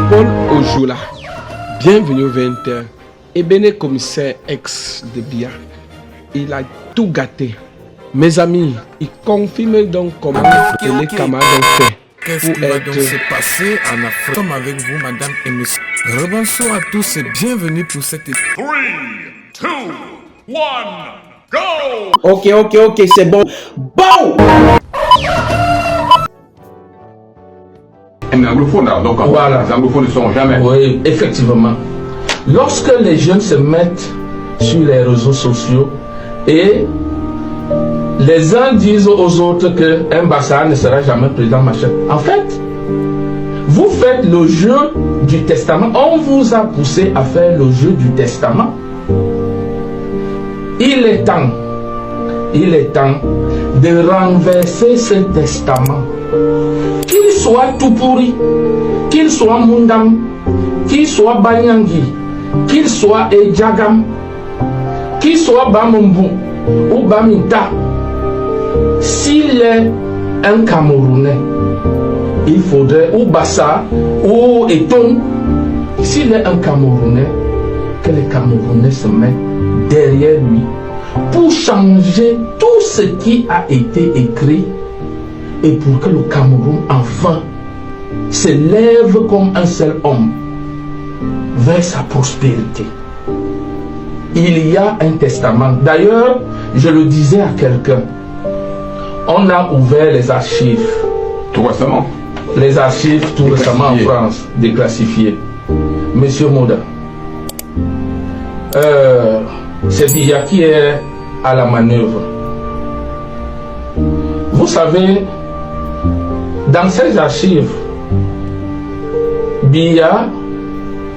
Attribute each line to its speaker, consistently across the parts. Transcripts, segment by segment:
Speaker 1: Paul Ojola, bienvenue au 20h. Et Béné commissaire ex de Bia, il a tout gâté. Mes amis, il confirme donc comment les camarades ont fait.
Speaker 2: Qu'est-ce qui va donc se passer en Afrique? Nous sommes avec vous, madame et monsieur. Rebonsoir à tous et bienvenue pour cette...
Speaker 3: 3, 2, 1, go!
Speaker 4: Ok, c'est bon. Bon!
Speaker 3: Un anglophone, donc voilà. Les anglophones ne sont jamais.
Speaker 5: Oui, effectivement. Lorsque les jeunes se mettent sur les réseaux sociaux et les uns disent aux autres qu'un Bassar ne sera jamais président, machin. En fait, vous faites le jeu du testament. On vous a poussé à faire le jeu du testament. Il est temps de renverser ce testament. Qu'il soit tout pourri, qu'il soit Mundam, qu'il soit Banyangi, qu'il soit Ejagam, qu'il soit Bamumbu ou Bamita. S'il est un Camerounais, il faudrait, ou Bassa, ou Eton, s'il est un Camerounais, que les Camerounais se mettent derrière lui pour changer tout ce qui a été écrit et pour que le Cameroun enfin se lève comme un seul homme vers sa prospérité. Il y a un testament. D'ailleurs, je le disais à quelqu'un, on a ouvert les archives.
Speaker 3: Tout récemment.
Speaker 5: Les archives tout récemment en France, déclassifiées. Monsieur Moda, c'est Bia qui est à la manœuvre. Vous savez, dans ces archives, Bia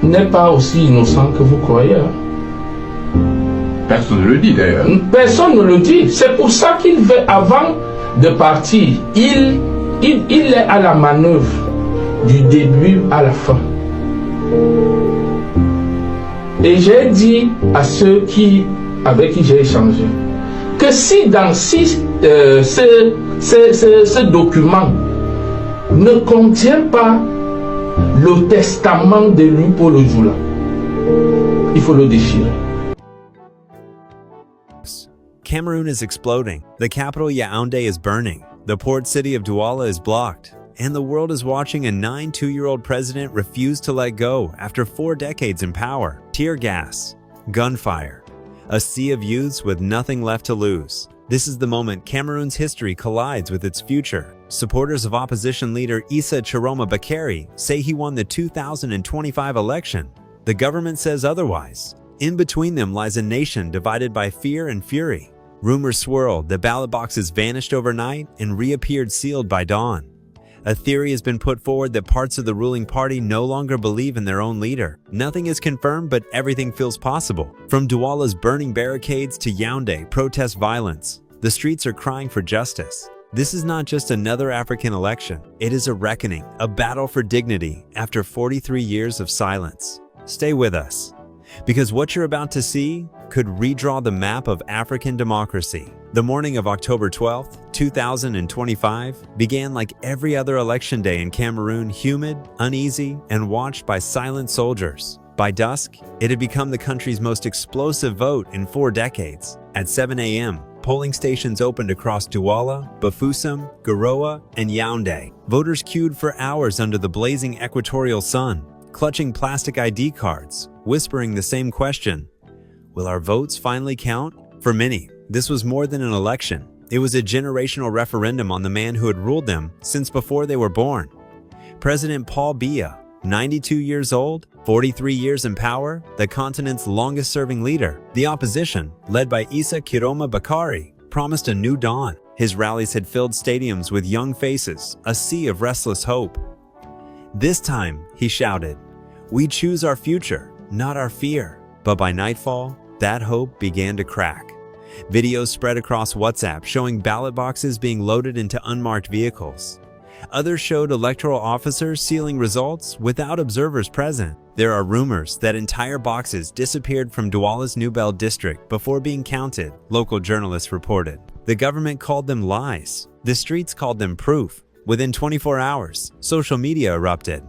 Speaker 5: n'est pas aussi innocent que vous croyez.
Speaker 3: Personne ne le dit d'ailleurs.
Speaker 5: Personne ne le dit. C'est pour ça qu'il veut, avant de partir, il est à la manœuvre du début à la fin. Et j'ai dit à ceux avec qui j'ai échangé que si dans ce document ne contient pas le testament de lui pour le jour là, il faut le déchirer.
Speaker 6: Cameroon is exploding. The capital Yaounde is burning. The port city of Douala is blocked. And the world is watching a 92-year-old president refuse to let go after 4 decades in power. Tear gas, gunfire, a sea of youths with nothing left to lose. This is the moment Cameroon's history collides with its future. Supporters of opposition leader Issa Chiroma Bakary say he won the 2025 election. The government says otherwise. In between them lies a nation divided by fear and fury. Rumors swirled that ballot boxes vanished overnight and reappeared sealed by dawn. A theory has been put forward that parts of the ruling party no longer believe in their own leader. Nothing is confirmed, but everything feels possible. From Douala's burning barricades to Yaounde protest violence, the streets are crying for justice. This is not just another African election. It is a reckoning, a battle for dignity after 43 years of silence. Stay with us, because what you're about to see could redraw the map of African democracy. The morning of October 12, 2025 began like every other election day in Cameroon, humid, uneasy, and watched by silent soldiers. By dusk, it had become the country's most explosive vote in 4 decades. At 7 a.m., polling stations opened across Douala, Bafoussam, Garoua, and Yaounde. Voters queued for hours under the blazing equatorial sun, clutching plastic ID cards, whispering the same question: will our votes finally count? For many, this was more than an election. It was a generational referendum on the man who had ruled them since before they were born. President Paul Biya, 92 years old, 43 years in power, the continent's longest-serving leader. The opposition, led by Issa Chiroma Bakary, promised a new dawn. His rallies had filled stadiums with young faces, a sea of restless hope. This time, he shouted, "We choose our future, not our fear." But by nightfall, that hope began to crack. Videos spread across WhatsApp showing ballot boxes being loaded into unmarked vehicles. Others showed electoral officers sealing results without observers present. There are rumors that entire boxes disappeared from Douala's Nouvelle district before being counted, local journalists reported. The government called them lies. The streets called them proof. Within 24 hours, social media erupted.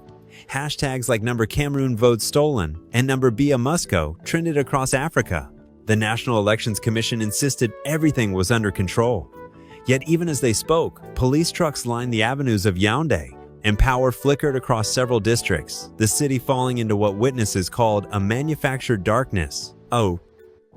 Speaker 6: Hashtags like number Cameroon vote stolen and number Bia Musco trended across Africa. The National Elections Commission insisted everything was under control. Yet even as they spoke, police trucks lined the avenues of Yaounde, and power flickered across several districts, the city falling into what witnesses called a manufactured darkness.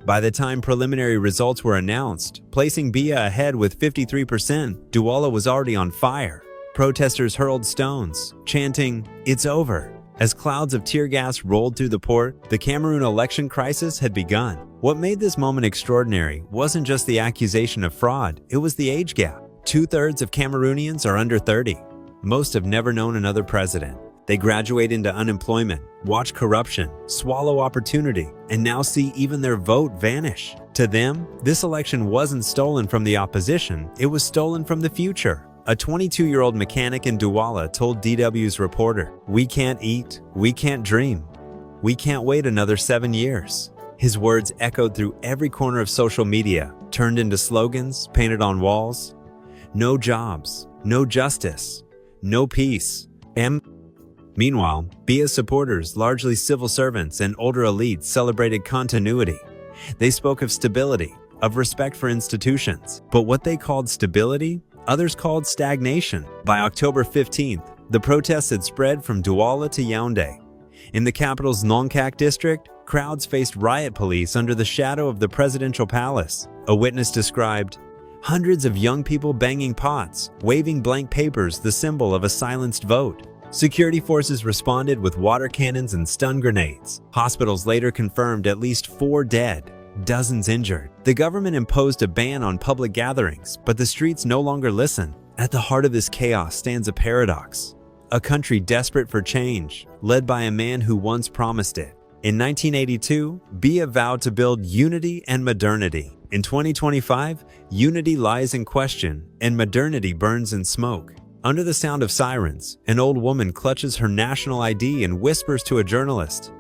Speaker 6: By the time preliminary results were announced, placing Bia ahead with 53%, Douala was already on fire. Protesters hurled stones, chanting, "It's over." As clouds of tear gas rolled through the port, the Cameroon election crisis had begun. What made this moment extraordinary wasn't just the accusation of fraud, it was the age gap. 2/3 of Cameroonians are under 30. Most have never known another president. They graduate into unemployment, watch corruption, swallow opportunity, and now see even their vote vanish. To them, this election wasn't stolen from the opposition, it was stolen from the future. A 22-year-old mechanic in Douala told DW's reporter, "We can't eat, we can't dream, we can't wait another 7 years." His words echoed through every corner of social media, turned into slogans painted on walls. No jobs, no justice, no peace. Meanwhile, Bia's supporters, largely civil servants and older elites, celebrated continuity. They spoke of stability, of respect for institutions. But what they called stability, others called stagnation. By October 15th, the protests had spread from Douala to Yaounde. In the capital's Nonkak district, crowds faced riot police under the shadow of the presidential palace. A witness described, "Hundreds of young people banging pots, waving blank papers, the symbol of a silenced vote." Security forces responded with water cannons and stun grenades. Hospitals later confirmed at least 4 dead, dozens injured. The government imposed a ban on public gatherings, but the streets no longer listen. At the heart of this chaos stands a paradox. A country desperate for change, led by a man who once promised it. In 1982, Bia vowed to build unity and modernity. In 2025, unity lies in question and modernity burns in smoke. Under the sound of sirens, an old woman clutches her national ID and whispers to a journalist,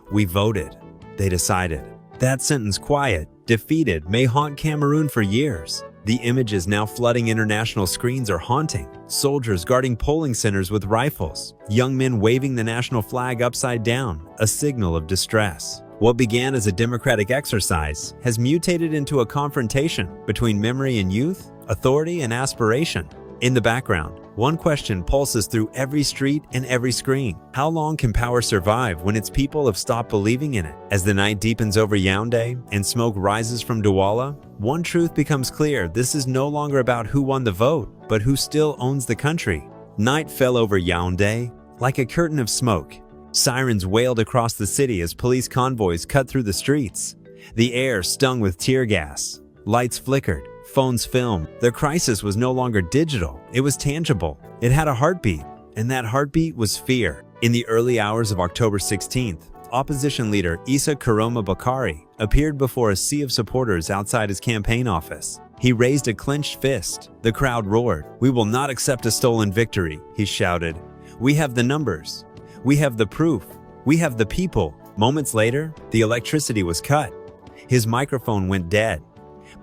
Speaker 6: "We voted." They decided. That sentence, quiet, defeated, may haunt Cameroon for years. The images now flooding international screens are haunting. Soldiers guarding polling centers with rifles. Young men waving the national flag upside down, a signal of distress. What began as a democratic exercise has mutated into a confrontation between memory and youth, authority and aspiration. In the background, one question pulses through every street and every screen. How long can power survive when its people have stopped believing in it? As the night deepens over Yaounde and smoke rises from Douala, one truth becomes clear: this is no longer about who won the vote, but who still owns the country. Night fell over Yaounde like a curtain of smoke. Sirens wailed across the city as police convoys cut through the streets. The air stung with tear gas. Lights flickered. Phones filmed. The crisis was no longer digital, it was tangible. It had a heartbeat, and that heartbeat was fear. In the early hours of October 16th, opposition leader Issa Karoma Bakari appeared before a sea of supporters outside his campaign office. He raised a clenched fist. The crowd roared. "We will not accept a stolen victory," he shouted. "We have the numbers. We have the proof. We have the people." Moments later, the electricity was cut. His microphone went dead.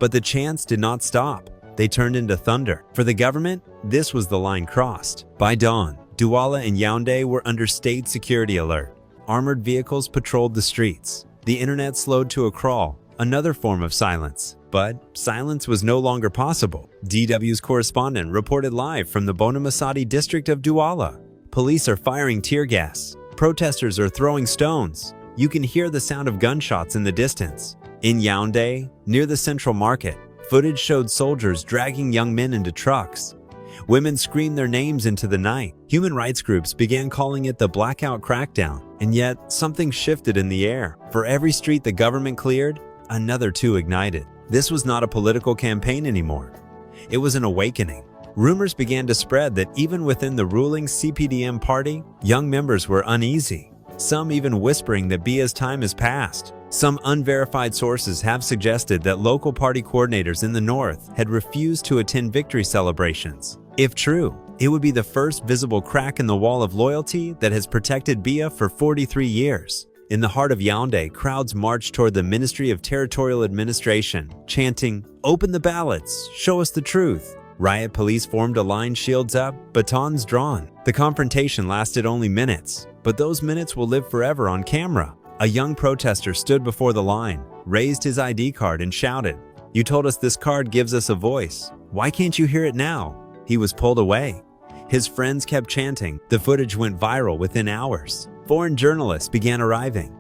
Speaker 6: But the chants did not stop. They turned into thunder. For the government, this was the line crossed. By dawn, Douala and Yaounde were under state security alert. Armored vehicles patrolled the streets. The internet slowed to a crawl, another form of silence. But silence was no longer possible. DW's correspondent reported live from the Bonne Nouvel district of Douala. Police are firing tear gas. Protesters are throwing stones. You can hear the sound of gunshots in the distance. In Yaounde, near the central market, footage showed soldiers dragging young men into trucks. Women screamed their names into the night. Human rights groups began calling it the blackout crackdown. And yet, something shifted in the air. For every street the government cleared, another 2 ignited. This was not a political campaign anymore. It was an awakening. Rumors began to spread that even within the ruling CPDM party, young members were uneasy. Some even whispering that Bia's time has passed. Some unverified sources have suggested that local party coordinators in the north had refused to attend victory celebrations. If true, it would be the first visible crack in the wall of loyalty that has protected Bia for 43 years. In the heart of Yaounde, crowds marched toward the Ministry of Territorial Administration, chanting, "Open the ballots, show us the truth." Riot police formed a line, shields up, batons drawn. The confrontation lasted only minutes. but those minutes will live forever on camera. A young protester stood before the line, raised his ID card and shouted, "You told us this card gives us a voice. Why can't you hear it now?" He was pulled away. His friends kept chanting. The footage went viral within hours. Foreign journalists began arriving.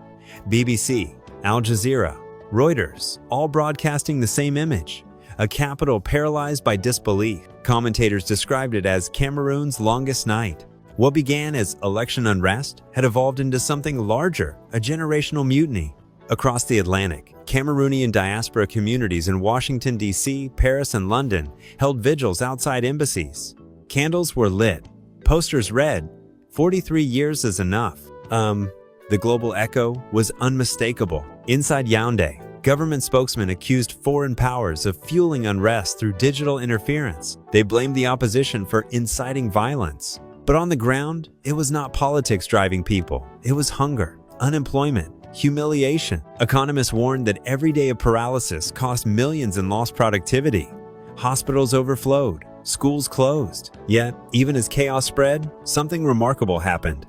Speaker 6: BBC, Al Jazeera, Reuters, all broadcasting the same image. A capital paralyzed by disbelief. Commentators described it as Cameroon's longest night. What began as election unrest had evolved into something larger, a generational mutiny. Across the Atlantic, Cameroonian diaspora communities in Washington, D.C., Paris, and London held vigils outside embassies. Candles were lit. Posters read, "43 years is enough." The global echo was unmistakable. Inside Yaounde, government spokesmen accused foreign powers of fueling unrest through digital interference. They blamed the opposition for inciting violence. But on the ground, it was not politics driving people. It was hunger, unemployment, humiliation. Economists warned that every day of paralysis cost millions in lost productivity. Hospitals overflowed, schools closed. Yet, even as chaos spread, something remarkable happened.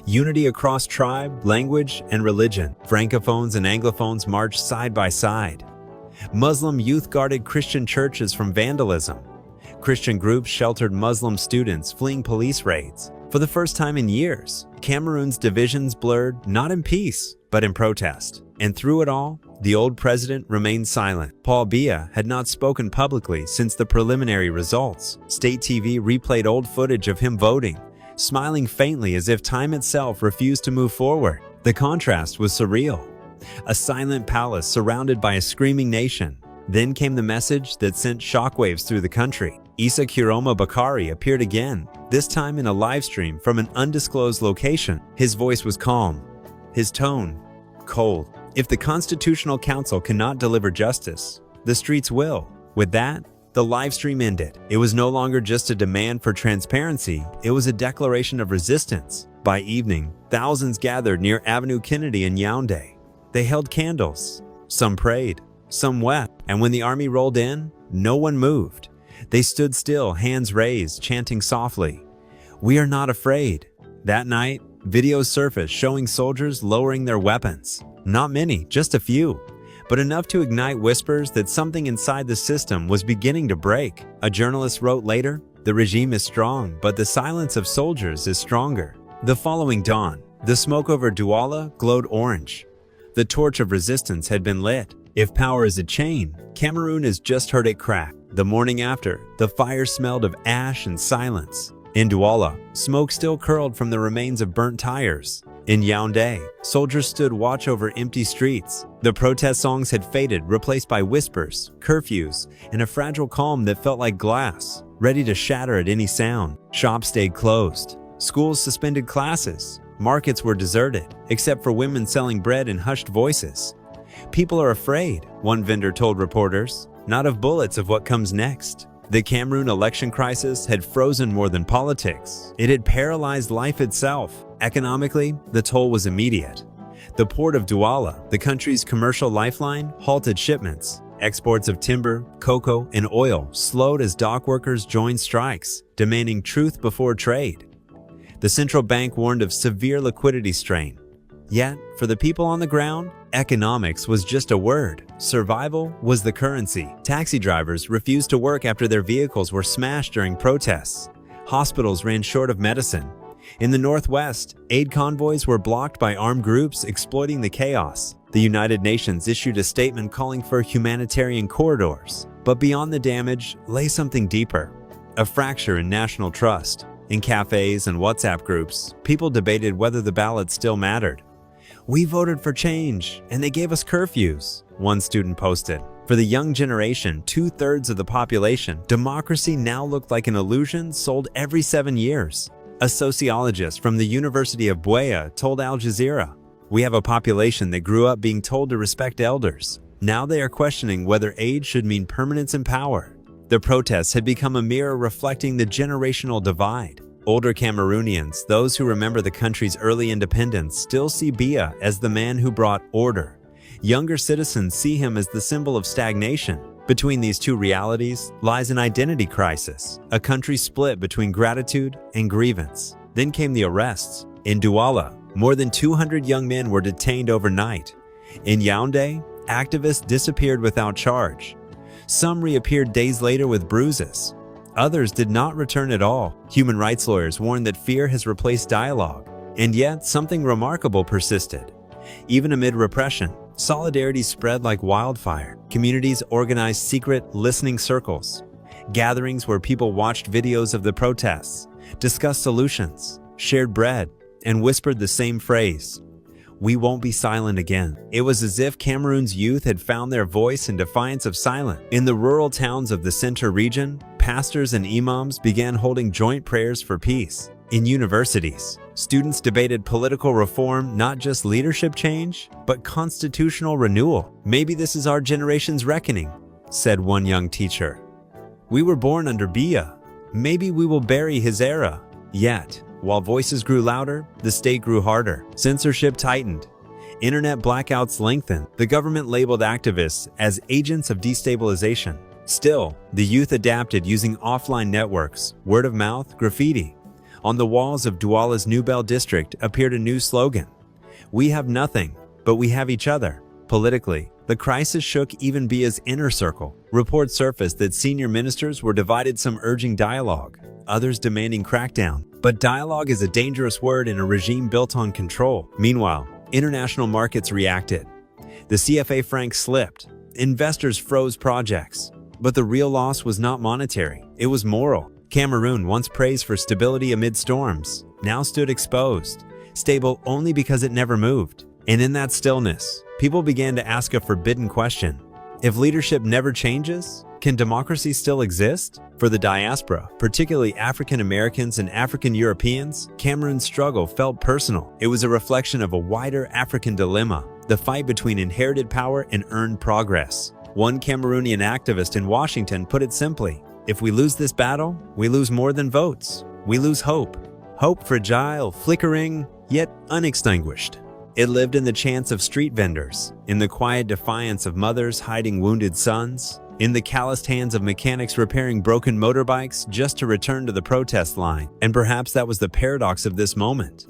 Speaker 6: Unity across tribe, language, and religion. Francophones and Anglophones marched side by side. Muslim youth guarded Christian churches from vandalism. Christian groups sheltered Muslim students fleeing police raids. For the first time in years, Cameroon's divisions blurred not in peace, but in protest. And through it all, the old president remained silent. Paul Biya had not spoken publicly since the preliminary results. State TV replayed old footage of him voting, smiling faintly as if time itself refused to move forward. The contrast was surreal. A silent palace surrounded by a screaming nation. Then came the message that sent shockwaves through the country. Issa Kiroma Bakari appeared again, this time in a live stream from an undisclosed location. His voice was calm, his tone cold. If the Constitutional Council cannot deliver justice, the streets will. With that, the live stream ended. It was no longer just a demand for transparency, it was a declaration of resistance. By evening, thousands gathered near Avenue Kennedy in Yaounde. They held candles. Some prayed, some wept, and when the army rolled in, no one moved. They stood still, hands raised, chanting softly, "We are not afraid." That night, videos surfaced showing soldiers lowering their weapons. Not many, just a few, but enough to ignite whispers that something inside the system was beginning to break. A journalist wrote later, "The regime is strong, but the silence of soldiers is stronger." The following dawn, the smoke over Douala glowed orange. The torch of resistance had been lit. If power is a chain, Cameroon has just heard it crack. The morning after, the fire smelled of ash and silence. In Douala, smoke still curled from the remains of burnt tires. In Yaounde, soldiers stood watch over empty streets. The protest songs had faded, replaced by whispers, curfews, and a fragile calm that felt like glass, ready to shatter at any sound. Shops stayed closed. Schools suspended classes. Markets were deserted, except for women selling bread in hushed voices. People are afraid, one vendor told reporters, not of bullets, of what comes next. The Cameroon election crisis had frozen more than politics. It had paralyzed life itself. Economically, the toll was immediate. The port of Douala, the country's commercial lifeline, halted shipments. Exports of timber, cocoa, and oil slowed as dock workers joined strikes, demanding truth before trade. The central bank warned of severe liquidity strain. Yet, for the people on the ground, economics was just a word. Survival was the currency. Taxi drivers refused to work after their vehicles were smashed during protests. Hospitals ran short of medicine. In the Northwest, aid convoys were blocked by armed groups exploiting the chaos. The United Nations issued a statement calling for humanitarian corridors. But beyond the damage lay something deeper, a fracture in national trust. In cafes and WhatsApp groups, people debated whether the ballot still mattered. "We voted for change, and they gave us curfews," one student posted. For the young generation, 2/3 of the population, democracy now looked like an illusion sold every 7 years. A sociologist from the University of Bru.Le told Al Jazeera, "We have a population that grew up being told to respect elders. Now they are questioning whether age should mean permanence in power." The protests had become a mirror reflecting the generational divide. Older Cameroonians, those who remember the country's early independence, still see Biya as the man who brought order. Younger citizens see him as the symbol of stagnation. Between these two realities lies an identity crisis, a country split between gratitude and grievance. Then came the arrests. In Douala, more than 200 young men were detained overnight. In Yaounde, activists disappeared without charge. Some reappeared days later with bruises. Others did not return at all. Human rights lawyers warned that fear has replaced dialogue. And yet, something remarkable persisted. Even amid repression, solidarity spread like wildfire. Communities organized secret listening circles, gatherings where people watched videos of the protests, discussed solutions, shared bread, and whispered the same phrase: "We won't be silent again." It was as if Cameroon's youth had found their voice in defiance of silence. In the rural towns of the center region, pastors and imams began holding joint prayers for peace. In universities, students debated political reform, not just leadership change, but constitutional renewal. "Maybe this is our generation's reckoning," said one young teacher. "We were born under Biya. Maybe we will bury his era." Yet, while voices grew louder, the state grew harder. Censorship tightened. Internet blackouts lengthened. The government labeled activists as agents of destabilization. Still, the youth adapted using offline networks, word of mouth, graffiti. On the walls of Douala's Nouvelle district appeared a new slogan: "We have nothing, but we have each other." Politically, the crisis shook even Biya's inner circle. Reports surfaced that senior ministers were divided, some urging dialogue, others demanding crackdown. But dialogue is a dangerous word in a regime built on control. Meanwhile, international markets reacted. The CFA franc slipped. Investors froze projects. But the real loss was not monetary, it was moral. Cameroon, once praised for stability amid storms, now stood exposed, stable only because it never moved. And in that stillness, people began to ask a forbidden question: if leadership never changes, can democracy still exist? For the diaspora, particularly African Americans and African Europeans, Cameroon's struggle felt personal. It was a reflection of a wider African dilemma, the fight between inherited power and earned progress. One Cameroonian activist in Washington put it simply: if we lose this battle, we lose more than votes. We lose hope. Hope fragile, flickering, yet unextinguished. It lived in the chants of street vendors, in the quiet defiance of mothers hiding wounded sons, in the calloused hands of mechanics repairing broken motorbikes just to return to the protest line. And perhaps that was the paradox of this moment.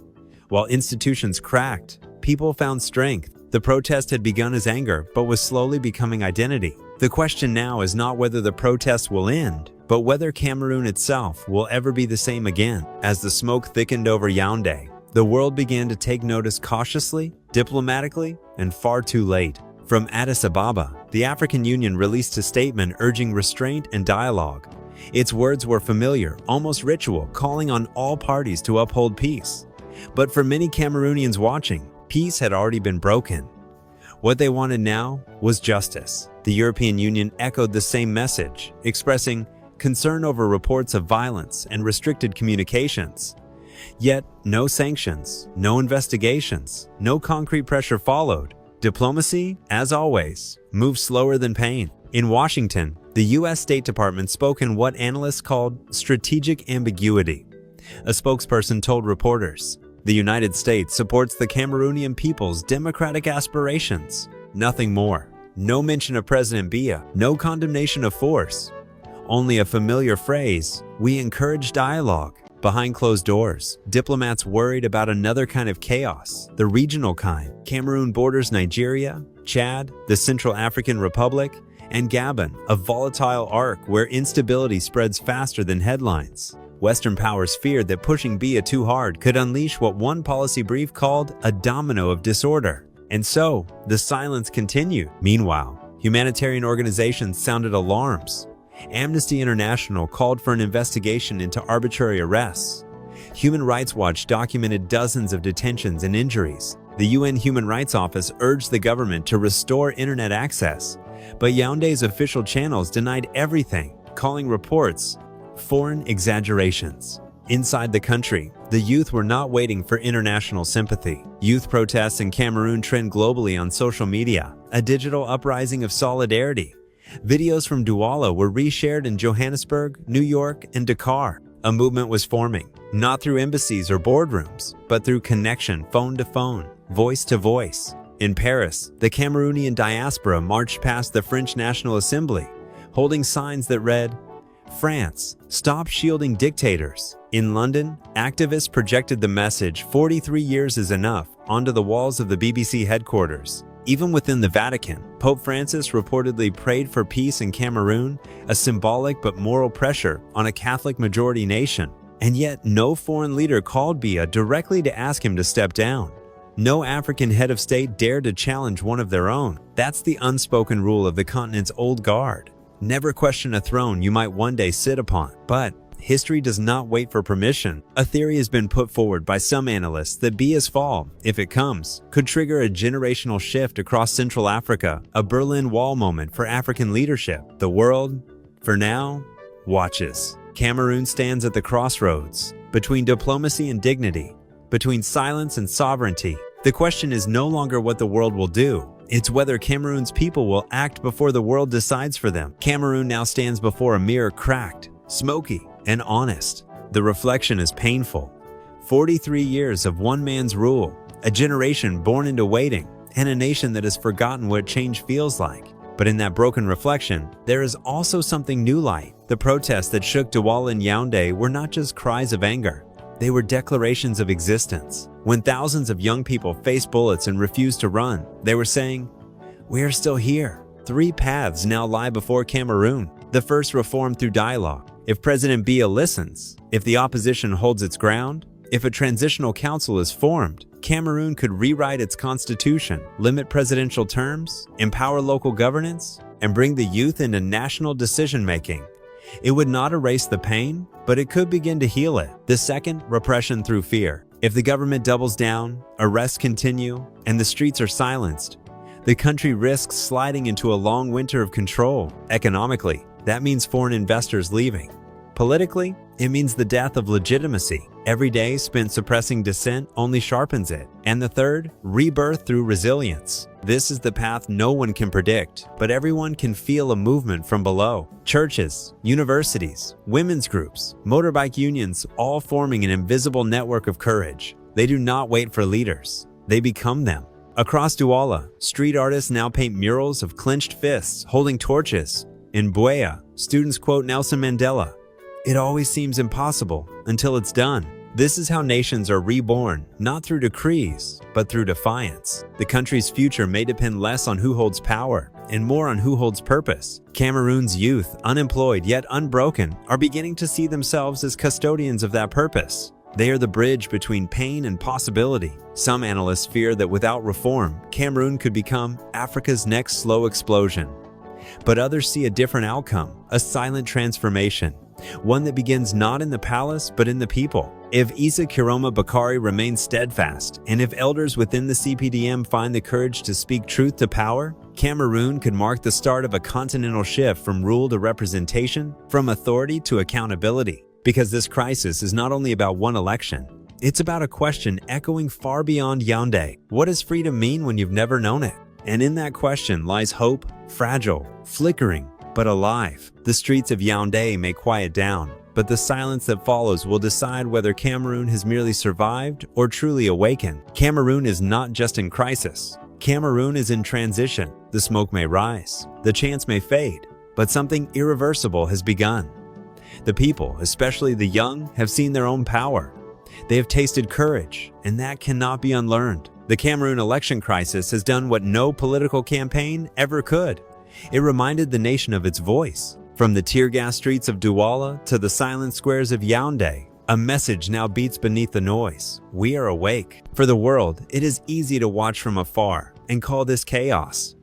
Speaker 6: While institutions cracked, people found strength. The protest had begun as anger, but was slowly becoming identity. The question now is not whether the protests will end, but whether Cameroon itself will ever be the same again. As the smoke thickened over Yaounde, the world began to take notice cautiously, diplomatically, and far too late. From Addis Ababa, the African Union released a statement urging restraint and dialogue. Its words were familiar, almost ritual, calling on all parties to uphold peace. But for many Cameroonians watching, peace had already been broken. What they wanted now was justice. The European Union echoed the same message, expressing concern over reports of violence and restricted communications. Yet, no sanctions, no investigations, no concrete pressure followed. Diplomacy, as always, moved slower than pain. In Washington, the U.S. State Department spoke in what analysts called strategic ambiguity. A spokesperson told reporters, "The United States supports the Cameroonian people's democratic aspirations. Nothing more. No mention of President Biya, no condemnation of force. Only a familiar phrase: we encourage dialogue." Behind closed doors, diplomats worried about another kind of chaos, the regional kind. Cameroon borders Nigeria, Chad, the Central African Republic, and Gabon, a volatile arc where instability spreads faster than headlines. Western powers feared that pushing Biya too hard could unleash what one policy brief called a domino of disorder. And so, the silence continued. Meanwhile, humanitarian organizations sounded alarms. Amnesty International called for an investigation into arbitrary arrests. Human Rights Watch documented dozens of detentions and injuries. The UN Human Rights Office urged the government to restore internet access, but Yaounde's official channels denied everything, calling reports foreign exaggerations. Inside the country, the youth were not waiting for international sympathy. Youth protests in Cameroon trend globally on social media, a digital uprising of solidarity. Videos from Douala were reshared in Johannesburg, New York, and Dakar. A movement was forming, not through embassies or boardrooms, but through connection, phone to phone, voice to voice. In Paris, the Cameroonian diaspora marched past the French National Assembly, holding signs that read, "France, stop shielding dictators." In London, activists projected the message 43 years is enough onto the walls of the BBC headquarters. Even within the Vatican, Pope Francis reportedly prayed for peace in Cameroon, a symbolic but moral pressure on a Catholic-majority nation. And yet, no foreign leader called Biya directly to ask him to step down. No African head of state dared to challenge one of their own. That's the unspoken rule of the continent's old guard. Never question a throne you might one day sit upon. But history does not wait for permission. A theory has been put forward by some analysts that Biya's fall, if it comes, could trigger a generational shift across Central Africa, a Berlin Wall moment for African leadership. The world, for now, watches. Cameroon stands at the crossroads, between diplomacy and dignity, between silence and sovereignty. The question is no longer what the world will do. It's whether Cameroon's people will act before the world decides for them. Cameroon now stands before a mirror cracked, smoky, and honest. The reflection is painful. 43 years of one man's rule, a generation born into waiting, and a nation that has forgotten what change feels like. But in that broken reflection, there is also something new light. The protests that shook Douala and Yaounde were not just cries of anger. They were declarations of existence. When thousands of young people faced bullets and refused to run, they were saying, "We are still here." 3 paths now lie before Cameroon. The first, reform through dialogue. If President Biya listens, if the opposition holds its ground, if a transitional council is formed, Cameroon could rewrite its constitution, limit presidential terms, empower local governance, and bring the youth into national decision-making. It would not erase the pain, but it could begin to heal it. The second, repression through fear. If the government doubles down, arrests continue, and the streets are silenced, the country risks sliding into a long winter of control. Economically, that means foreign investors leaving. Politically, it means the death of legitimacy. Every day spent suppressing dissent only sharpens it. And the third, rebirth through resilience. This is the path no one can predict, but everyone can feel a movement from below. Churches, universities, women's groups, motorbike unions, all forming an invisible network of courage. They do not wait for leaders. They become them. Across Douala, street artists now paint murals of clenched fists holding torches. In Buea, students quote Nelson Mandela. It always seems impossible until it's done. This is how nations are reborn, not through decrees, but through defiance. The country's future may depend less on who holds power and more on who holds purpose. Cameroon's youth, unemployed yet unbroken, are beginning to see themselves as custodians of that purpose. They are the bridge between pain and possibility. Some analysts fear that without reform, Cameroon could become Africa's next slow explosion. But others see a different outcome, a silent transformation. One that begins not in the palace, but in the people. If Issa Kiroma Bakari remains steadfast, and if elders within the CPDM find the courage to speak truth to power, Cameroon could mark the start of a continental shift from rule to representation, from authority to accountability. Because this crisis is not only about one election, it's about a question echoing far beyond Yaounde. What does freedom mean when you've never known it? And in that question lies hope, fragile, flickering, but alive. The streets of Yaounde may quiet down, but the silence that follows will decide whether Cameroon has merely survived or truly awakened. Cameroon is not just in crisis. Cameroon is in transition. The smoke may rise, the chants may fade, but something irreversible has begun. The people, especially the young, have seen their own power. They have tasted courage, and that cannot be unlearned. The Cameroon election crisis has done what no political campaign ever could. It reminded the nation of its voice. From the tear gas streets of Douala to the silent squares of Yaounde, a message now beats beneath the noise. We are awake. For the world, it is easy to watch from afar and call this chaos.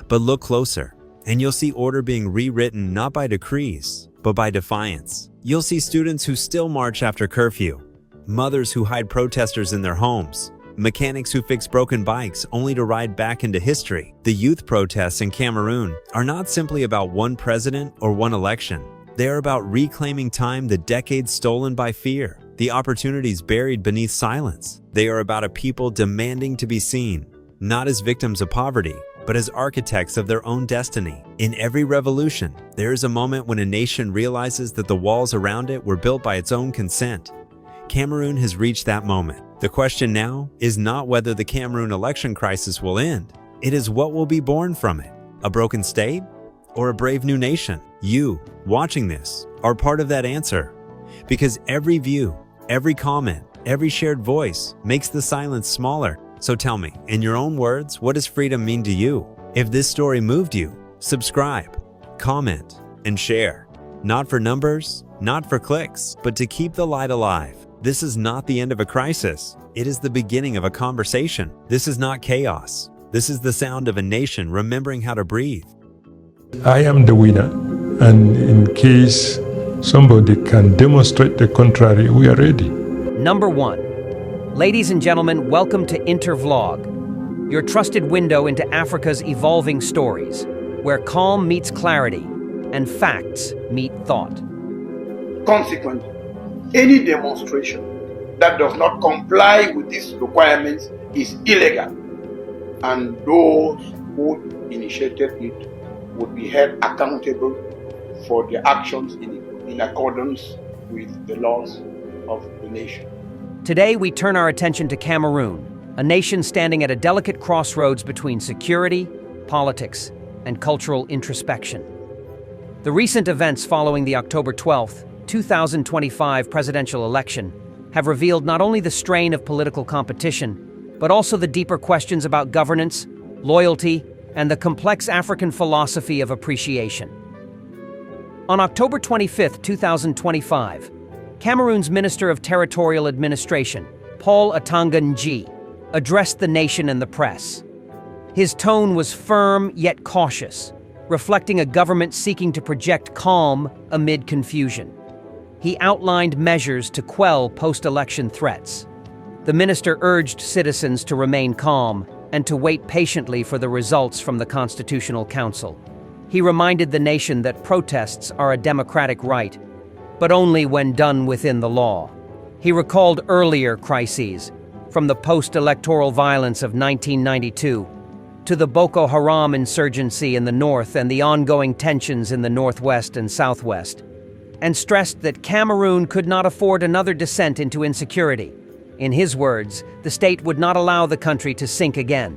Speaker 6: But look closer, and you'll see order being rewritten not by decrees, but by defiance. You'll see students who still march after curfew, mothers who hide protesters in their homes, mechanics who fix broken bikes only to ride back into history. The youth protests in Cameroon are not simply about one president or one election. They are about reclaiming time the decades stolen by fear, the opportunities buried beneath silence. They are about a people demanding to be seen, not as victims of poverty, but as architects of their own destiny. In every revolution, there is a moment when a nation realizes that the walls around it were built by its own consent. Cameroon has reached that moment. The question now is not whether the Cameroon election crisis will end. It is what will be born from it. A broken state or a brave new nation? You, watching this, are part of that answer. Because every view, Every comment, every shared voice makes the silence smaller. So tell me, in your own words, what does freedom mean to you? If this story moved you, subscribe, comment, and share. Not for numbers, not for clicks, but to keep the light alive. This is not the end of a crisis. It is the beginning of a conversation. This is not chaos. This is the sound of a nation remembering how to breathe.
Speaker 7: I am the winner, and in case somebody can demonstrate the contrary, we are ready.
Speaker 8: Number 1. Ladies and gentlemen, welcome to Intervlog, your trusted window into Africa's evolving stories, where calm meets clarity and facts meet thought.
Speaker 9: Consequently, any demonstration that does not comply with these requirements is illegal, and those who initiated it would be held accountable for their actions in accordance with the laws of the nation.
Speaker 8: Today, we turn our attention to Cameroon, a nation standing at a delicate crossroads between security, politics, and cultural introspection. The recent events following the October 12, 2025 presidential election have revealed not only the strain of political competition, but also the deeper questions about governance, loyalty, and the complex African philosophy of appreciation. On October 25, 2025, Cameroon's Minister of Territorial Administration, Paul Atanga Nji, addressed the nation and the press. His tone was firm yet cautious, reflecting a government seeking to project calm amid confusion. He outlined measures to quell post-election threats. The minister urged citizens to remain calm and to wait patiently for the results from the Constitutional Council. He reminded the nation that protests are a democratic right, but only when done within the law. He recalled earlier crises, from the post-electoral violence of 1992 to the Boko Haram insurgency in the north and the ongoing tensions in the northwest and southwest, and stressed that Cameroon could not afford another descent into insecurity. In his words, the state would not allow the country to sink again.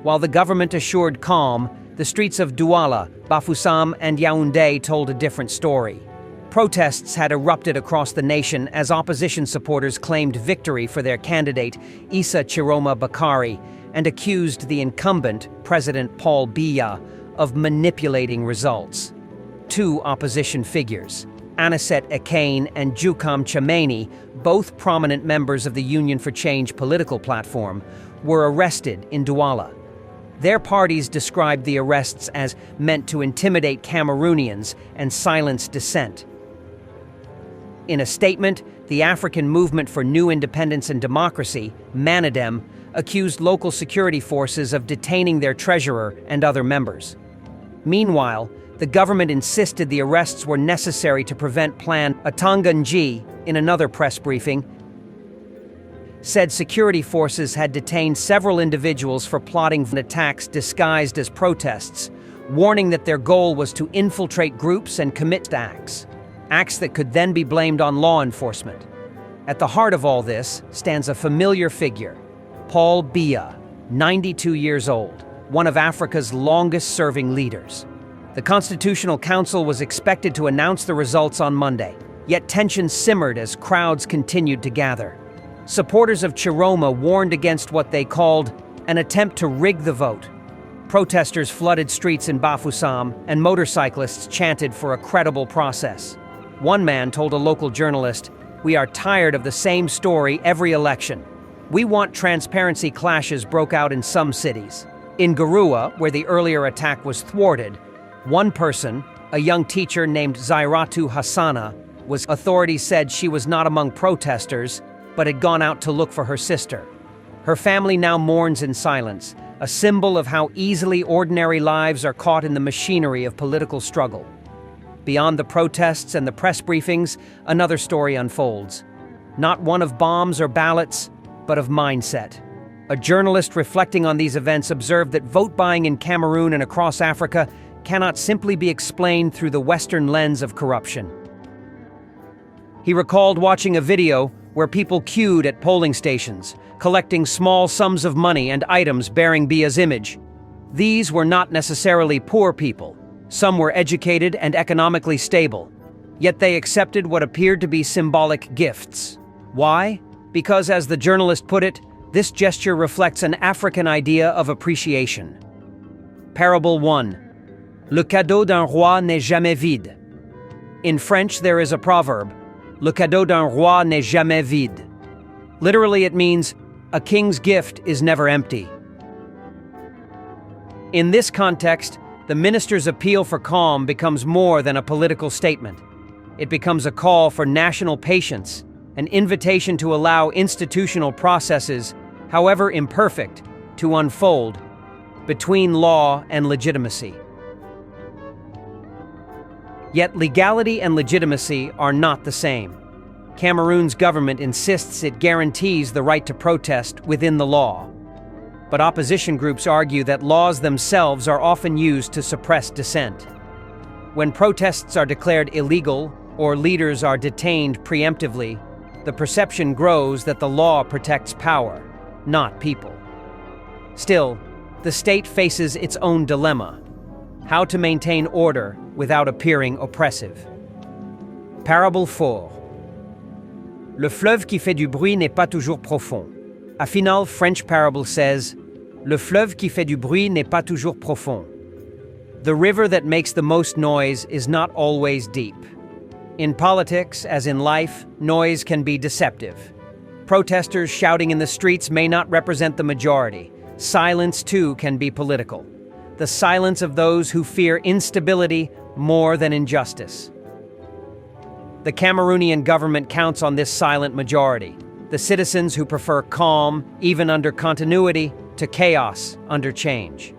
Speaker 8: While the government assured calm, the streets of Douala, Bafoussam, and Yaounde told a different story. Protests had erupted across the nation as opposition supporters claimed victory for their candidate, Issa Chiroma Bakari, and accused the incumbent, President Paul Biya, of manipulating results. Two opposition figures, Aniset Ekane and Jukam Chameni, both prominent members of the Union for Change political platform, were arrested in Douala. Their parties described the arrests as meant to intimidate Cameroonians and silence dissent. In a statement, the African Movement for New Independence and Democracy, MANIDEM, accused local security forces of detaining their treasurer and other members. Meanwhile, the government insisted the arrests were necessary to prevent Plan Atanga Nji, in another press briefing, said security forces had detained several individuals for plotting attacks disguised as protests, warning that their goal was to infiltrate groups and commit acts that could then be blamed on law enforcement. At the heart of all this stands a familiar figure, Paul Biya, 92 years old, one of Africa's longest-serving leaders. The Constitutional Council was expected to announce the results on Monday, yet tensions simmered as crowds continued to gather. Supporters of Chiroma warned against what they called an attempt to rig the vote. Protesters flooded streets in Bafoussam, and motorcyclists chanted for a credible process. One man told a local journalist, "We are tired of the same story every election. We want transparency." Clashes broke out in some cities. In Garua, where the earlier attack was thwarted, one person, a young teacher named Zairatu Hassana, authorities said she was not among protesters, but had gone out to look for her sister. Her family now mourns in silence, a symbol of how easily ordinary lives are caught in the machinery of political struggle. Beyond the protests and the press briefings, another story unfolds. Not one of bombs or ballots, but of mindset. A journalist reflecting on these events observed that vote buying in Cameroon and across Africa cannot simply be explained through the Western lens of corruption. He recalled watching a video where people queued at polling stations, collecting small sums of money and items bearing Biya's image. These were not necessarily poor people. Some were educated and economically stable, yet they accepted what appeared to be symbolic gifts. Why? Because, as the journalist put it, this gesture reflects an African idea of appreciation. Parable 1. Le cadeau d'un roi n'est jamais vide. In French, there is a proverb, Le cadeau d'un roi n'est jamais vide. Literally, it means, a king's gift is never empty. In this context, the minister's appeal for calm becomes more than a political statement. It becomes a call for national patience, an invitation to allow institutional processes, however imperfect, to unfold between law and legitimacy. Yet legality and legitimacy are not the same. Cameroon's government insists it guarantees the right to protest within the law. But opposition groups argue that laws themselves are often used to suppress dissent. When protests are declared illegal or leaders are detained preemptively, the perception grows that the law protects power, not people. Still, the state faces its own dilemma: how to maintain order without appearing oppressive. Parable 4. Le fleuve qui fait du bruit n'est pas toujours profond. A final French parable says, Le fleuve qui fait du bruit n'est pas toujours profond. The river that makes the most noise is not always deep. In politics, as in life, noise can be deceptive. Protesters shouting in the streets may not represent the majority. Silence, too, can be political. The silence of those who fear instability more than injustice. The Cameroonian government counts on this silent majority, the citizens who prefer calm, even under continuity, to chaos under change.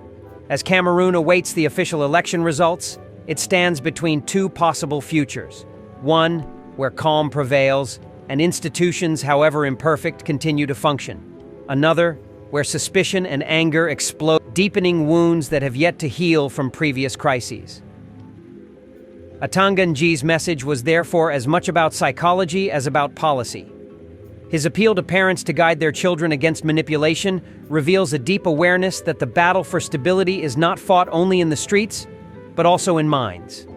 Speaker 8: As Cameroon awaits the official election results, it stands between two possible futures. One, where calm prevails, and institutions, however imperfect, continue to function. Another, where suspicion and anger explode, deepening wounds that have yet to heal from previous crises. Atanganji's message was therefore as much about psychology as about policy. His appeal to parents to guide their children against manipulation reveals a deep awareness that the battle for stability is not fought only in the streets, but also in minds.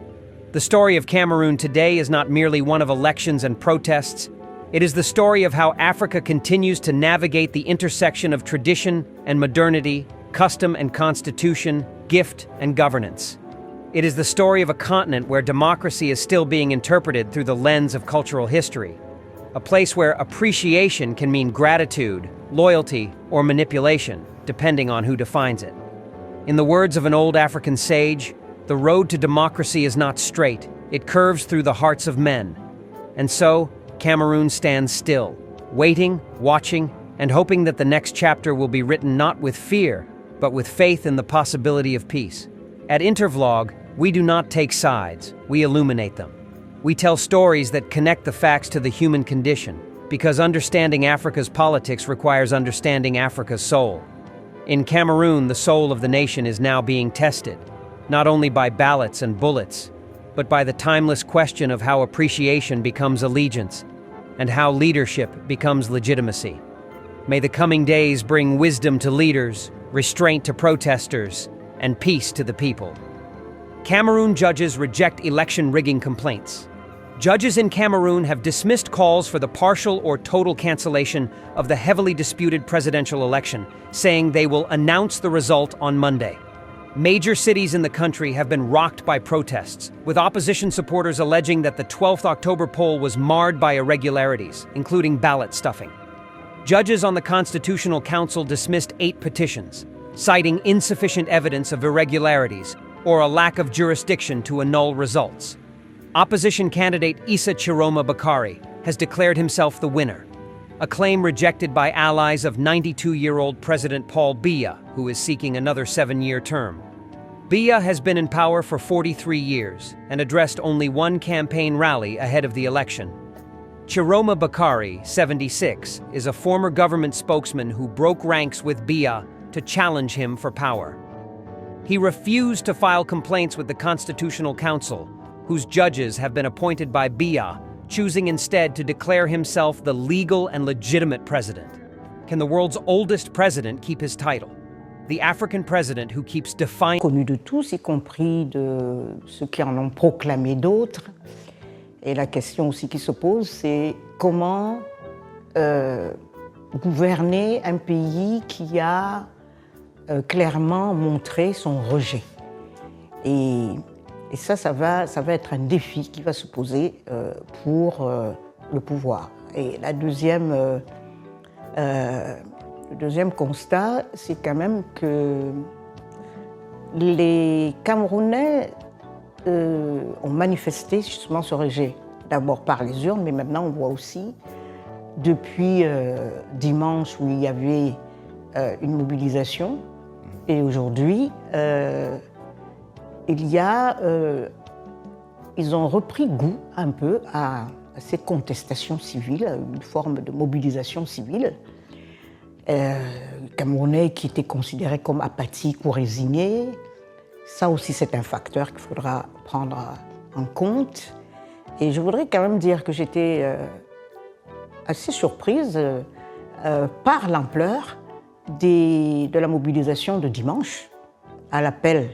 Speaker 8: The story of Cameroon today is not merely one of elections and protests. It is the story of how Africa continues to navigate the intersection of tradition and modernity, custom and constitution, gift and governance. It is the story of a continent where democracy is still being interpreted through the lens of cultural history, a place where appreciation can mean gratitude, loyalty, or manipulation, depending on who defines it. In the words of an old African sage, the road to democracy is not straight, it curves through the hearts of men. And so, Cameroon stands still, waiting, watching, and hoping that the next chapter will be written not with fear, but with faith in the possibility of peace. At Intervlog, we do not take sides, we illuminate them. We tell stories that connect the facts to the human condition, because understanding Africa's politics requires understanding Africa's soul. In Cameroon, the soul of the nation is now being tested, not only by ballots and bullets, but by the timeless question of how appreciation becomes allegiance, and how leadership becomes legitimacy. May the coming days bring wisdom to leaders, restraint to protesters, and peace to the people. Cameroon judges reject election rigging complaints. Judges in Cameroon have dismissed calls for the partial or total cancellation of the heavily disputed presidential election, saying they will announce the result on Monday. Major cities in the country have been rocked by protests, with opposition supporters alleging that the 12th October poll was marred by irregularities, including ballot stuffing. Judges on the Constitutional Council dismissed 8 petitions, citing insufficient evidence of irregularities or a lack of jurisdiction to annul results. Opposition candidate Issa Chiroma Bakari has declared himself the winner, a claim rejected by allies of 92-year-old President Paul Biya, who is seeking another 7-year term. Biya has been in power for 43 years and addressed only one campaign rally ahead of the election. Chiroma Bakari, 76, is a former government spokesman who broke ranks with Biya to challenge him for power. He refused to file complaints with the Constitutional Council, whose judges have been appointed by Biya, choosing instead to declare himself the legal and legitimate president. Can the world's oldest president keep his title? The African president who keeps defying...
Speaker 10: Connu de tous, y compris de ceux qui en ont proclamé d'autres. Et la question aussi qui se pose, c'est comment gouverner un pays qui a clairement montré son rejet. Et ça va être un défi qui va se poser pour le pouvoir. Et le deuxième constat, c'est quand même que les Camerounais ont manifesté justement ce rejet, d'abord par les urnes, mais maintenant on voit aussi, depuis dimanche où il y avait une mobilisation, et aujourd'hui, ils ont repris goût un peu à ces contestations civiles, une forme de mobilisation civile. Camerounais qui étaient considérés comme apathiques ou résignés, ça aussi c'est un facteur qu'il faudra prendre en compte. Et je voudrais quand même dire que j'étais assez surprise par l'ampleur de la mobilisation de dimanche à l'appel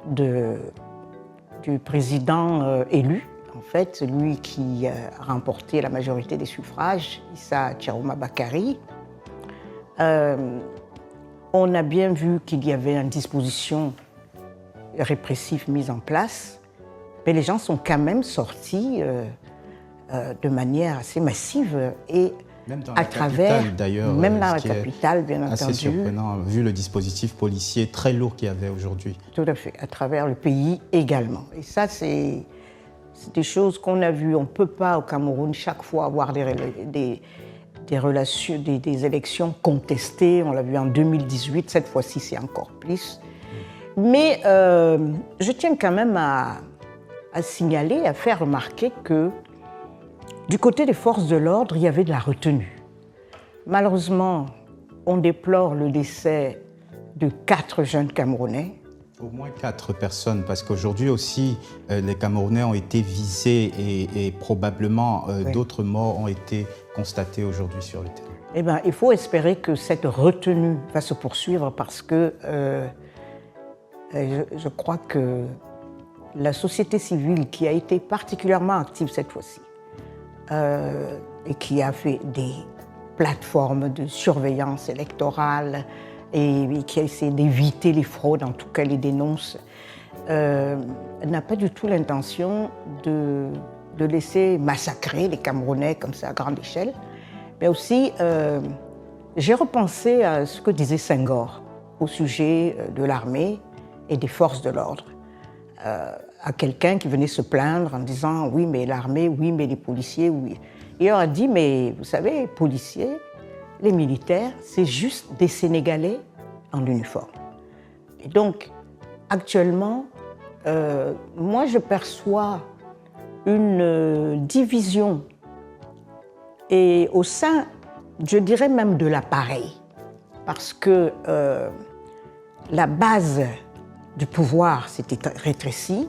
Speaker 10: du président élu, en fait, celui qui a remporté la majorité des suffrages, Issa Tchaouma Bakary. On a bien vu qu'il y avait une disposition répressive mise en place, mais les gens sont quand même sortis de manière assez massive et
Speaker 11: même dans
Speaker 10: à
Speaker 11: la
Speaker 10: travers,
Speaker 11: capitale d'ailleurs,
Speaker 10: même dans la capitale, bien entendu.
Speaker 11: Assez surprenant, vu le dispositif policier très lourd qu'il y avait aujourd'hui.
Speaker 10: Tout à fait, à travers le pays également. Et ça, c'est des choses qu'on a vues. On ne peut pas au Cameroun chaque fois avoir des élections contestées. On l'a vu en 2018, cette fois-ci c'est encore plus. Mais je tiens quand même à signaler, à faire remarquer que du côté des forces de l'ordre, il y avait de la retenue. Malheureusement, on déplore le décès de 4 jeunes Camerounais.
Speaker 11: Au moins 4 personnes, parce qu'aujourd'hui aussi, les Camerounais ont été visés et probablement d'autres morts ont été constatés aujourd'hui sur le terrain.
Speaker 10: Eh bien, il faut espérer que cette retenue va se poursuivre parce que je crois que la société civile qui a été particulièrement active cette fois-ci et qui a fait des plateformes de surveillance électorale et qui a essayé d'éviter les fraudes, en tout cas les dénonce, n'a pas du tout l'intention de laisser massacrer les Camerounais comme ça à grande échelle. Mais aussi, j'ai repensé à ce que disait Senghor au sujet de l'armée et des forces de l'ordre. À quelqu'un qui venait se plaindre en disant « oui, mais l'armée, oui, mais les policiers, oui ». Il leur a dit « mais vous savez, les policiers, les militaires, c'est juste des Sénégalais en uniforme ». Et donc, actuellement, moi je perçois une division et au sein, je dirais même de l'appareil, parce que la base du pouvoir s'était rétrécie.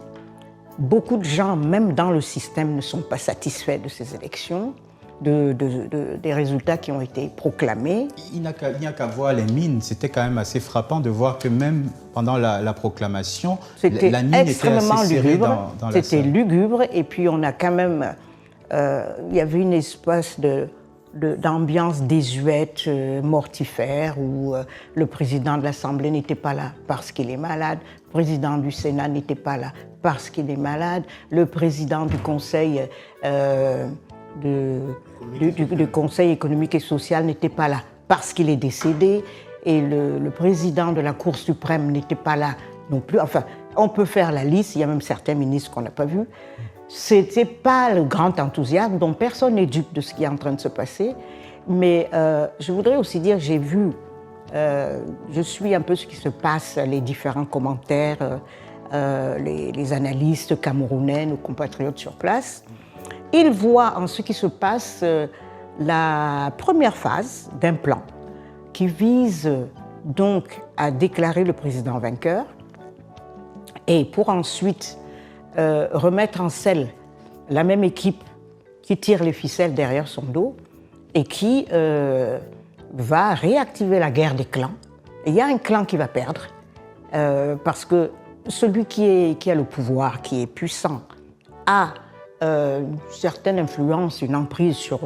Speaker 10: Beaucoup de gens, même dans le système, ne sont pas satisfaits de ces élections, des résultats qui ont été proclamés.
Speaker 11: Il n'y a qu'à voir les mines. C'était quand même assez frappant de voir que même pendant la proclamation, la mine était assez serrée dans la salle.
Speaker 10: C'était lugubre, et puis on a quand même... il y avait une espèce d'ambiance désuète, mortifère, où le président de l'Assemblée n'était pas là parce qu'il est malade, le président du Sénat n'était pas là parce qu'il est malade, le président du Conseil, du Conseil économique et social n'était pas là parce qu'il est décédé, et le président de la Cour suprême n'était pas là non plus. Enfin, on peut faire la liste, il y a même certains ministres qu'on n'a pas vus. C'était pas le grand enthousiasme, dont personne n'est dupe de ce qui est en train de se passer. Mais je voudrais aussi dire, j'ai vu, je suis un peu ce qui se passe, les différents commentaires, les analystes camerounais, nos compatriotes sur place. Ils voient en ce qui se passe la première phase d'un plan qui vise donc à déclarer le président vainqueur et pour ensuite remettre en selle la même équipe qui tire les ficelles derrière son dos et qui va réactiver la guerre des clans. Et il y a un clan qui va perdre parce que celui qui a le pouvoir, qui est puissant, a certaine influence, une emprise sur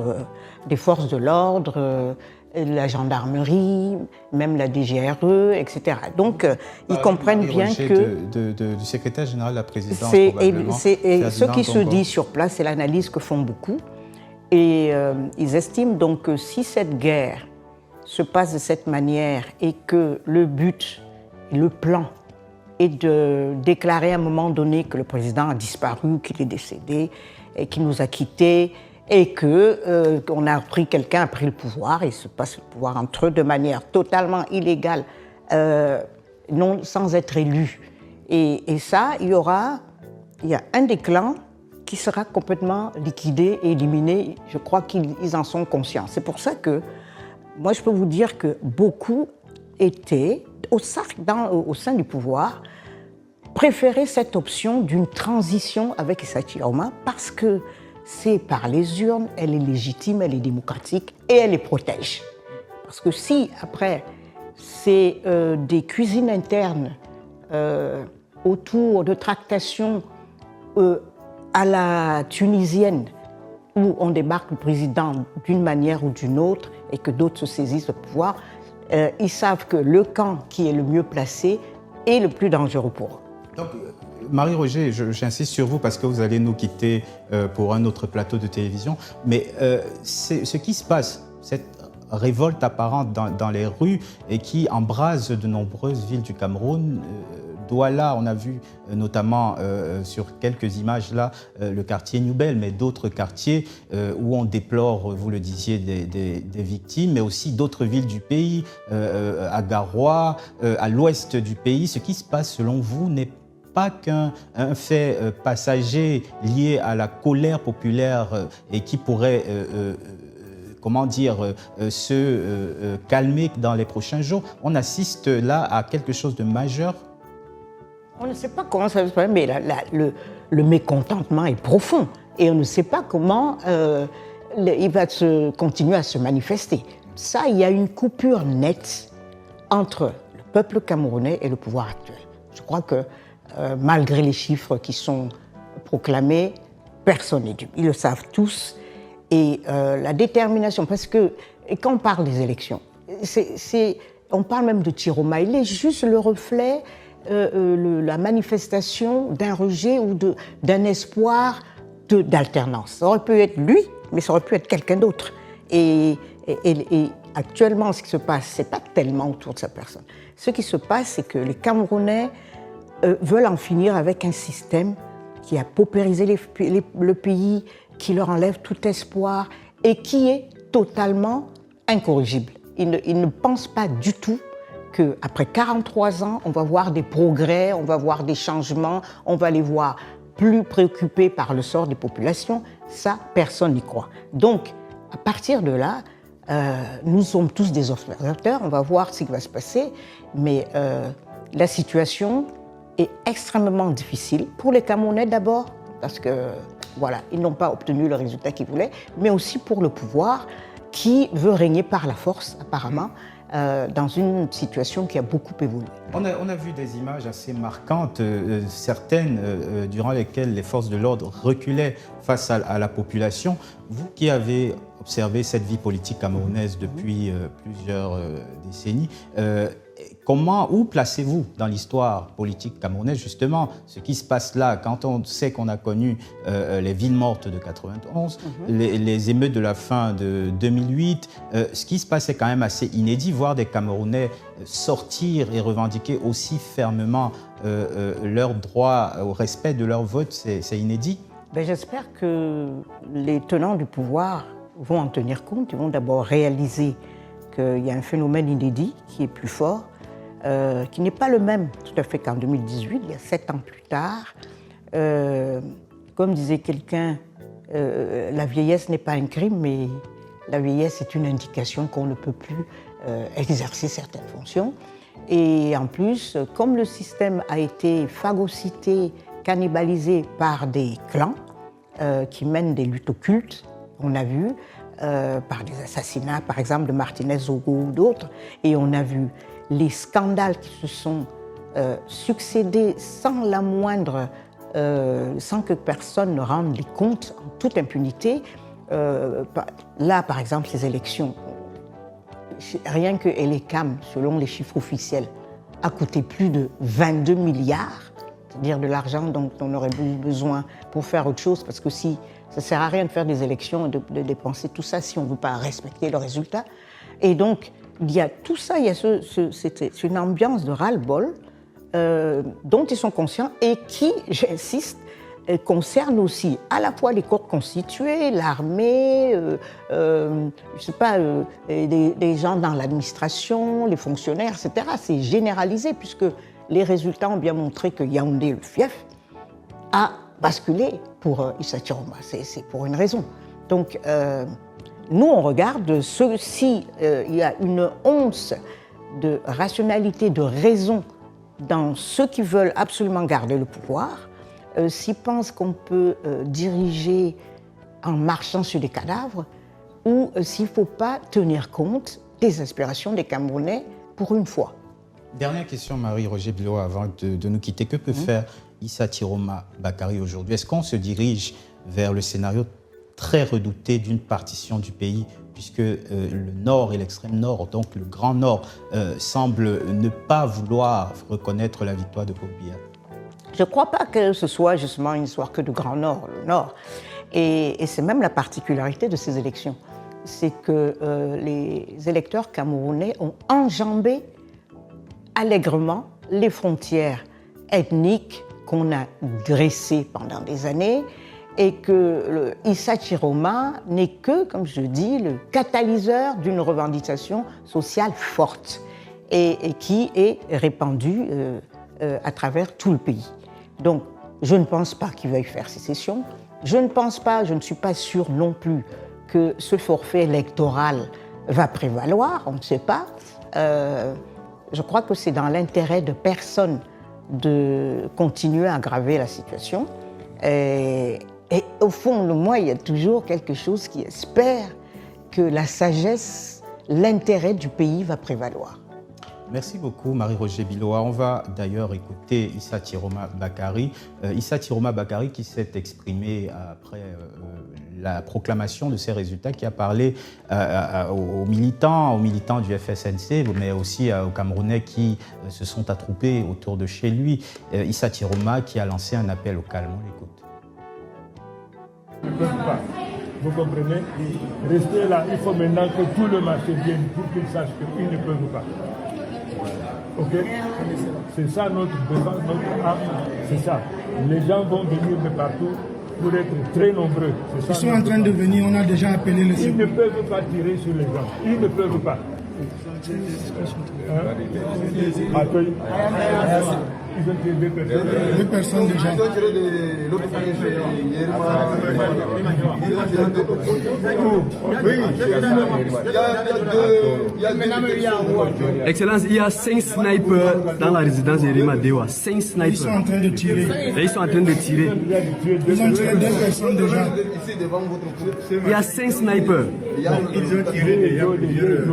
Speaker 10: des forces de l'ordre, la gendarmerie, même la DGRE, etc. Donc, ils comprennent bien que...
Speaker 11: Du secrétaire général de la présidence,
Speaker 10: ce qui se dit sur place, c'est l'analyse que font beaucoup. Et ils estiment donc que si cette guerre se passe de cette manière et que le but, le plan, est de déclarer à un moment donné que le président a disparu, qu'il est décédé, et qu'il nous a quittés, et qu'on a pris, quelqu'un a pris le pouvoir, et se passe le pouvoir entre eux de manière totalement illégale, non, sans être élu. Et ça, il y a un des clans qui sera complètement liquidé et éliminé. Je crois qu'ils en sont conscients. C'est pour ça que, moi, je peux vous dire que beaucoup étaient, au sein du pouvoir, préféraient cette option d'une transition avec Issa Chilauma parce que c'est par les urnes, elle est légitime, elle est démocratique et elle les protège. Parce que si, après, c'est des cuisines internes autour de tractations à la tunisienne, où on débarque le président d'une manière ou d'une autre et que d'autres se saisissent le pouvoir, ils savent que le camp qui est le mieux placé est le plus dangereux pour eux.
Speaker 11: Donc, Marie-Roger, j'insiste sur vous parce que vous allez nous quitter pour un autre plateau de télévision, mais ce qui se passe, cette révolte apparente dans les rues et qui embrase de nombreuses villes du Cameroun, Douala, on a vu notamment sur quelques images là le quartier Nouvelle, mais d'autres quartiers où on déplore, vous le disiez, des victimes, mais aussi d'autres villes du pays, à Garoua, à l'ouest du pays. Ce qui se passe selon vous n'est pas qu'un fait passager lié à la colère populaire et qui pourrait se calmer dans les prochains jours. On assiste là à quelque chose de majeur.
Speaker 10: On ne sait pas comment ça va se passer, mais le mécontentement est profond. Et on ne sait pas comment il va continuer à se manifester. Ça, il y a une coupure nette entre le peuple camerounais et le pouvoir actuel. Je crois que malgré les chiffres qui sont proclamés, personne n'est dupe. Ils le savent tous. Et la détermination, parce que quand on parle des élections, on parle même de Tiroma, il est juste le reflet, la manifestation d'un rejet ou d'un espoir d'alternance. Ça aurait pu être lui, mais ça aurait pu être quelqu'un d'autre. Et actuellement, ce qui se passe, ce n'est pas tellement autour de sa personne. Ce qui se passe, c'est que les Camerounais veulent en finir avec un système qui a paupérisé le pays, qui leur enlève tout espoir et qui est totalement incorrigible. Ils ne pensent pas du tout qu'après 43 ans, on va voir des progrès, on va voir des changements, on va les voir plus préoccupés par le sort des populations. Ça, personne n'y croit. Donc, à partir de là, nous sommes tous des observateurs, on va voir ce qui va se passer, mais la situation est extrêmement difficile pour les Camerounais d'abord, parce que voilà, ils n'ont pas obtenu le résultat qu'ils voulaient, mais aussi pour le pouvoir qui veut régner par la force, apparemment, dans une situation qui a beaucoup évolué.
Speaker 11: On a vu des images assez marquantes, certaines durant lesquelles les forces de l'ordre reculaient face à la population. Vous qui avez observé cette vie politique camerounaise depuis plusieurs décennies, où placez-vous dans l'histoire politique camerounaise, justement, ce qui se passe là, quand on sait qu'on a connu les villes mortes de 91, les émeutes de la fin de 2008, ce qui se passe est quand même assez inédit, voir des Camerounais sortir et revendiquer aussi fermement leur droit au respect de leur vote, c'est inédit.
Speaker 10: J'espère que les tenants du pouvoir vont en tenir compte. Ils vont d'abord réaliser qu'il y a un phénomène inédit qui est plus fort, qui n'est pas le même tout à fait qu'en 2018, il y a 7 ans plus tard. Comme disait quelqu'un, la vieillesse n'est pas un crime, mais la vieillesse est une indication qu'on ne peut plus exercer certaines fonctions. Et en plus, comme le système a été phagocyté, cannibalisé par des clans qui mènent des luttes occultes, on a vu, par des assassinats, par exemple, de Martinez Zogo ou d'autres, et on a vu les scandales qui se sont succédés sans la moindre sans que personne ne rende les comptes en toute impunité. Là, par exemple, ces élections, rien que Elecam, selon les chiffres officiels, a coûté plus de 22 milliards, c'est-à-dire de l'argent dont on aurait besoin pour faire autre chose, parce que si ça ne sert à rien de faire des élections et de dépenser tout ça si on ne veut pas respecter le résultat. Et donc, il y a tout ça, il y a c'est une ambiance de ras-le-bol dont ils sont conscients et qui, j'insiste, concerne aussi à la fois les corps constitués, l'armée, je sais pas, des gens dans l'administration, les fonctionnaires, etc. C'est généralisé puisque les résultats ont bien montré que Yaoundé, le fief, a basculé pour Issa Chiroma. C'est pour une raison. Donc, nous, on regarde s'il y a une once de rationalité, de raison dans ceux qui veulent absolument garder le pouvoir, s'ils pensent qu'on peut diriger en marchant sur des cadavres, ou s'il ne faut pas tenir compte des aspirations des Camerounais pour une fois.
Speaker 11: Dernière question, Marie-Roger Bilo, avant de nous quitter. Que peut faire Issa Chiroma Bakary aujourd'hui? Est-ce qu'on se dirige vers le scénario très redouté d'une partition du pays, puisque le Nord et l'extrême Nord, donc le Grand Nord, semblent ne pas vouloir reconnaître la victoire de Paul Biya?
Speaker 10: Je ne crois pas que ce soit justement une histoire que du Grand Nord, le Nord. Et c'est même la particularité de ces élections. C'est que les électeurs camerounais ont enjambé allègrement les frontières ethniques qu'on a dressées pendant des années et que Issa Chiroma n'est que, comme je dis, le catalyseur d'une revendication sociale forte et qui est répandue à travers tout le pays. Donc, je ne pense pas qu'il veuille faire sécession. Je ne suis pas sûre non plus que ce forfait électoral va prévaloir, on ne sait pas. Je crois que c'est dans l'intérêt de personne de continuer à aggraver la situation. Et au fond de moi, il y a toujours quelque chose qui espère que la sagesse, l'intérêt du pays va prévaloir.
Speaker 11: Merci beaucoup, Marie-Roger Biloa. On va d'ailleurs écouter Issa Chiroma Bakary. Issa Chiroma Bakary qui s'est exprimé après la proclamation de ces résultats, qui a parlé aux militants du FSNC, mais aussi aux Camerounais qui se sont attroupés autour de chez lui. Issa Chiroma qui a lancé un appel au calme. On l'écoute.
Speaker 7: Ils ne peuvent pas. Vous comprenez? Restez là. Il faut maintenant que tout le marché vienne pour qu'ils sachent qu'ils ne peuvent pas. Ok? C'est ça notre défense, notre arme. C'est ça. Les gens vont venir de partout pour être très nombreux.
Speaker 12: Ils sont en train de venir, on a déjà appelé le secours.
Speaker 7: Ils ne peuvent pas tirer sur les gens. Ils ne peuvent pas. Accueil. Ils ont tiré 2 personnes.
Speaker 12: 2 personnes déjà.
Speaker 13: Ils ont tiré de l'autre famille.
Speaker 14: Excellence, il y a 5 snipers dans la résidence de Rima Dewa. 5 snipers.
Speaker 12: Ils sont en train de tirer.
Speaker 14: Et ils sont en train de tirer.
Speaker 12: Ils ont tiré 2 personnes déjà.
Speaker 14: Il y a 5 snipers.
Speaker 12: Ils ont tiré.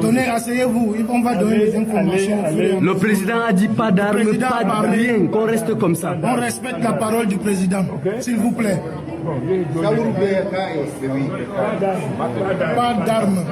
Speaker 12: Donnez, asseyez-vous. On va donner les informations.
Speaker 14: Le président a dit pas d'armes, pas de rien, qu'on reste comme ça.
Speaker 12: On respecte la parole du président, s'il vous plaît. Pas d'armes.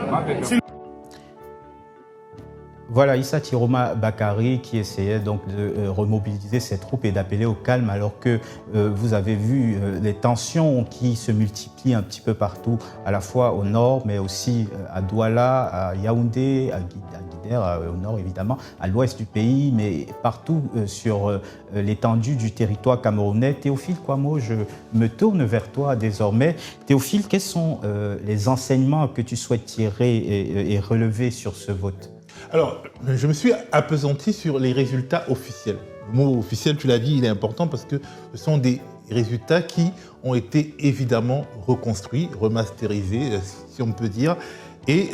Speaker 11: Voilà Issa Chiroma Bakary qui essayait donc de remobiliser ses troupes et d'appeler au calme, alors que vous avez vu les tensions qui se multiplient un petit peu partout, à la fois au nord, mais aussi à Douala, à Yaoundé, à Guidère, au nord évidemment, à l'ouest du pays, mais partout sur l'étendue du territoire camerounais. Théophile Kouamo, je me tourne vers toi désormais. Théophile, quels sont les enseignements que tu souhaites tirer et relever sur ce vote ?
Speaker 15: Alors, je me suis appesanti sur les résultats officiels. Le mot officiel, tu l'as dit, il est important parce que ce sont des résultats qui ont été évidemment reconstruits, remasterisés, si on peut dire, et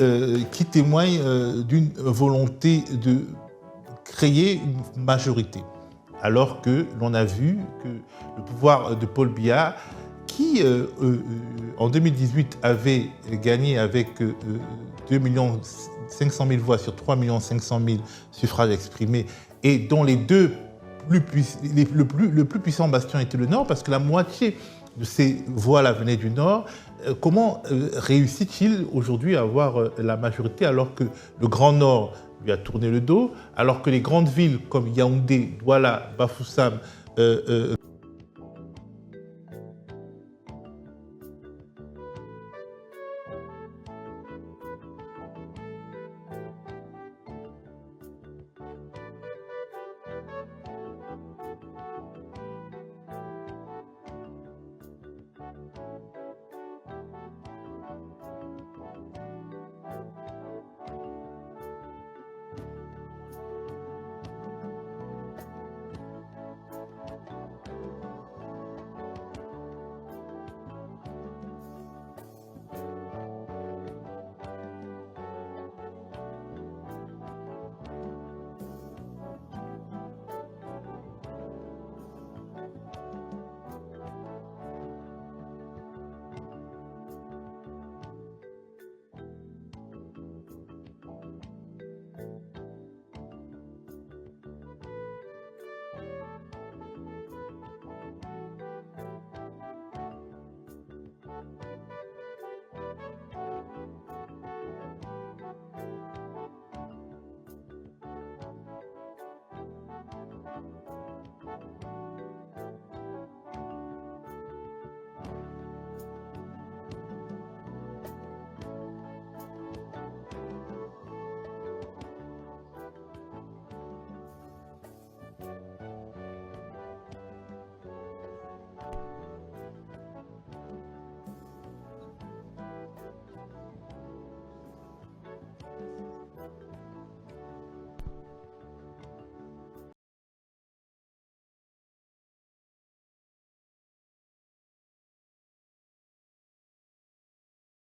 Speaker 15: qui témoignent d'une volonté de créer une majorité. Alors que l'on a vu que le pouvoir de Paul Biya, qui en 2018 avait gagné avec 2 500 000 voix sur 3 500 000 suffrages exprimés, et dont les 2 le plus puissant bastion était le Nord, parce que la moitié de ces voix-là venaient du Nord. Comment réussit-il aujourd'hui à avoir la majorité alors que le Grand Nord lui a tourné le dos, alors que les grandes villes comme Yaoundé, Douala, Bafoussam,